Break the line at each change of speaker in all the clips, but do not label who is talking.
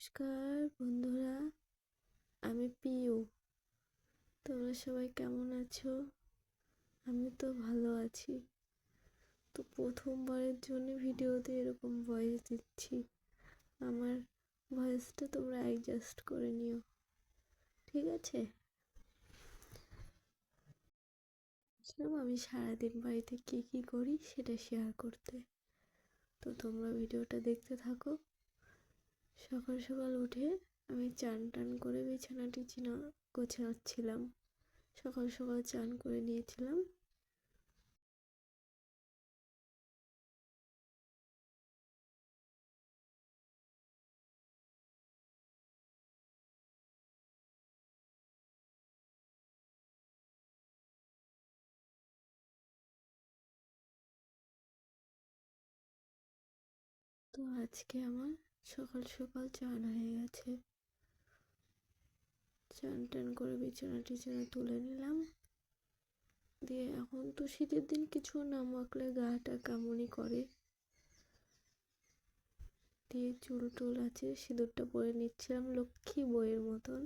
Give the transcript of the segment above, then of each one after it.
নমস্কার বন্ধুরা, আমি পিউ। তোমরা সবাই কেমন আছো? আমি তো ভালো আছি। তো প্রথমবারের জন্য ভিডিওতে এরকম ভয়েস দিচ্ছি। আমার ভয়েসটা তোমরা অ্যাডজাস্ট করে নিও, ঠিক আছে? আমি সারাদিন বাড়িতে কি করি সেটা শেয়ার করতে। তো তোমরা ভিডিওটা দেখতে থাকো। সকাল সকাল উঠে আমি চান টান করে বিছানা টিছানা গোছাচ্ছিলাম। সকাল সকাল চান করে নিয়েছিলাম। তো আজকে আমার সকাল সকাল চান হয়ে গেছে। চান টান করে বিছানা টিছানা তুলে নিলাম। দিয়ে এখন তো শীতের দিন কিছু না মাখলে গাটা কেমনই করে। দিয়ে চুল টুল আছে, সিঁদুরটা পরে নিচ্ছিলাম লক্ষ্মী বইয়ের মতন।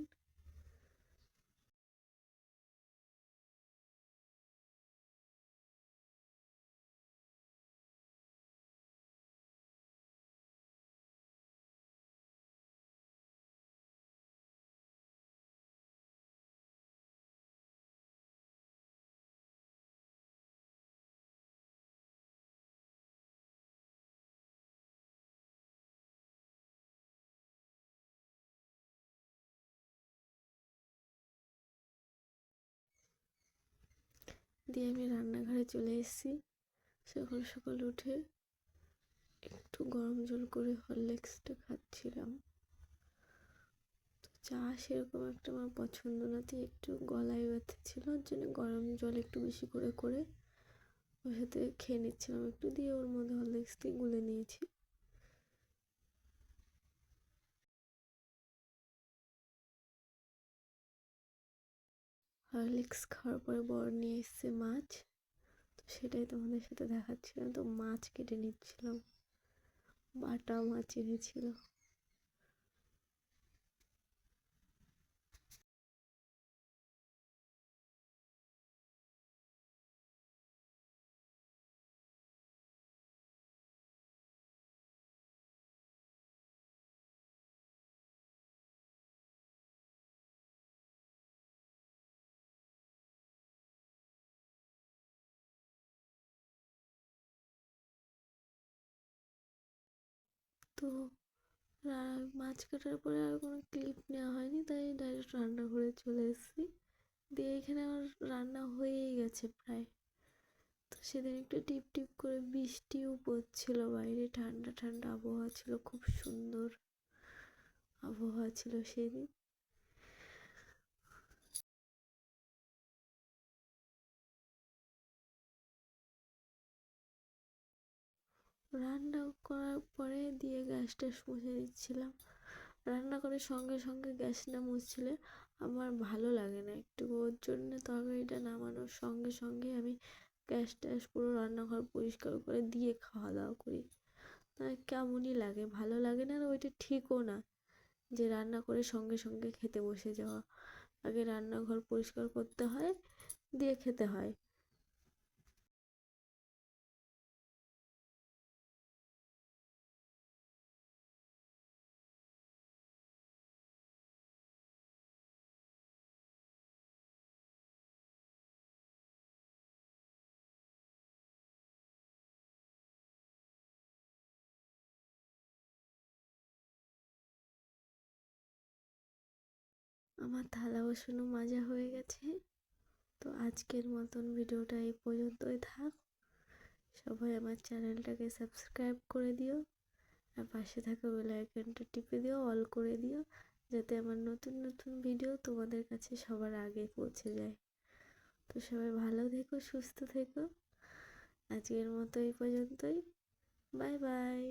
দিয়ে আমি রান্নাঘরে চলে এসেছি। সকাল সকাল উঠে একটু গরম জল করে হরলিক্সটা খাচ্ছিলাম। তো চা সেরকম একটা আমার পছন্দ না, তাই একটু গলায় ব্যথা ছিল, ওর জন্য গরম জল একটু বেশি করে করে ওর সাথে খেয়ে নিচ্ছিলাম একটু। দিয়ে ওর মধ্যে হরলিক্স দিয়ে গুলে নিয়েছি। হরলিক্স খাওয়ার পরে বর নিয়ে এসছে মাছ। তো সেটাই তোমাদের সাথে দেখাচ্ছিলাম। তো মাছ কেটে নিচ্ছিলাম, বাটা মাছ এনেছিল। তো মাছ কাটার পরে আর কোনো ক্লিপ নেওয়া হয়নি, তাই ডাইরেক্ট রান্নাঘরে চলে এসেছি। দিয়ে এখানে আমার রান্না হয়েই গেছে প্রায়। তো সেদিন একটু টিপ টিপ করে বৃষ্টিও পড়ছিল, বাইরে ঠান্ডা ঠান্ডা আবহাওয়া ছিল, খুব সুন্দর আবহাওয়া ছিল সেদিন। রান্না করার পরে দিয়ে গ্যাস ট্যাস মুছে দিচ্ছিলাম। রান্না করে সঙ্গে সঙ্গে গ্যাস না মুছলে আমার ভালো লাগে না একটু, ওর জন্য তরকারিটা নামানোর সঙ্গে সঙ্গে আমি গ্যাস ট্যাস পুরো রান্নাঘর পরিষ্কার করে দিয়ে খাওয়া দাওয়া করি। কেমনই লাগে, ভালো লাগে না, আর ওইটা ঠিকও না যে রান্না করে সঙ্গে সঙ্গে খেতে বসে যাওয়া। আগে রান্নাঘর পরিষ্কার করতে হয়, দিয়ে খেতে হয়। আমার থালা বাসনও মাজা হয়ে গেছে। তো আজকের মতন ভিডিওটা এই পর্যন্তই থাক। সবাই আমার চ্যানেলটাকে সাবস্ক্রাইব করে দিও, আর পাশে থাকা বেল আইকনটা টিপে দিও, অল করে দিও, যাতে আমার নতুন নতুন ভিডিও তোমাদের কাছে সবার আগে পৌঁছে যায়। তো সবাই ভালো থেকো, সুস্থ থেকো। আজকের মতো এই পর্যন্তই। Bye bye.